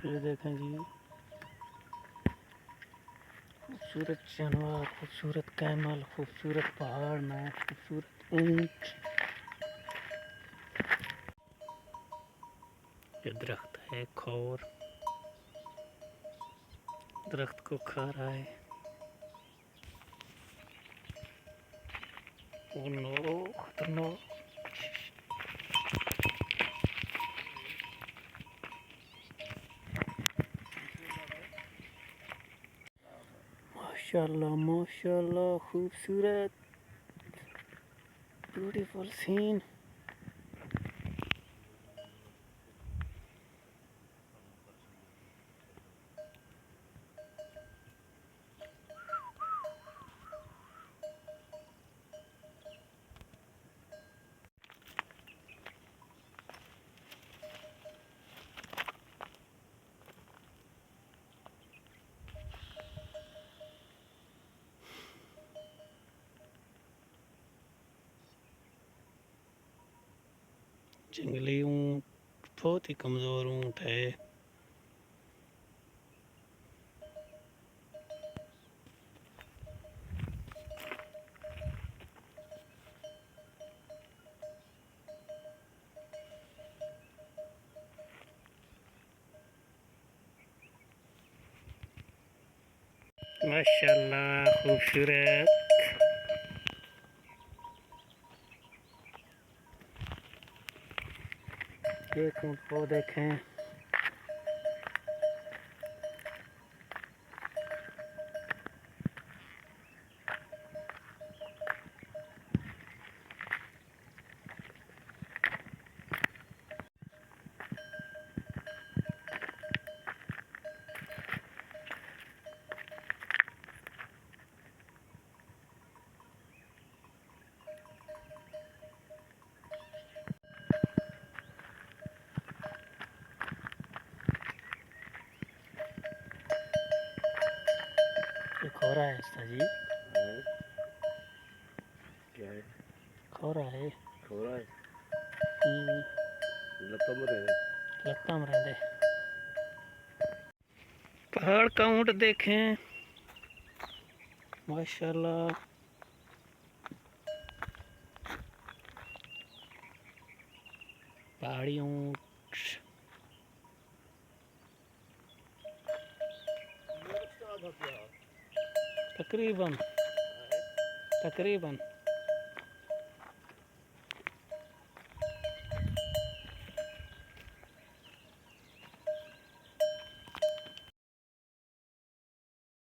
ये देखें जी, खूबसूरत जानवर, खूबसूरत कैमल, खूबसूरत पहाड़ में खूबसूरत ऊंट। ये दरख्त है खौर, दरख्त को खा रहा है। ओ नो, खतरनाक। माशाल्लाह माशाल्लाह, खूबसूरत ब्यूटीफुल सीन। जंगली ऊंट बहुत ही कमज़ोर ऊंट है। माशाल्लाह खूबसूरत। एक ऊंट को देखें, ये खोरा है इसका जी। क्या है? खोरा है। खोरा है। लत्ता में रहते। पहाड़ का ऊंट देखें, माशाल्लाह। पहाड़ी ऊंट तकरीबन तकरीबन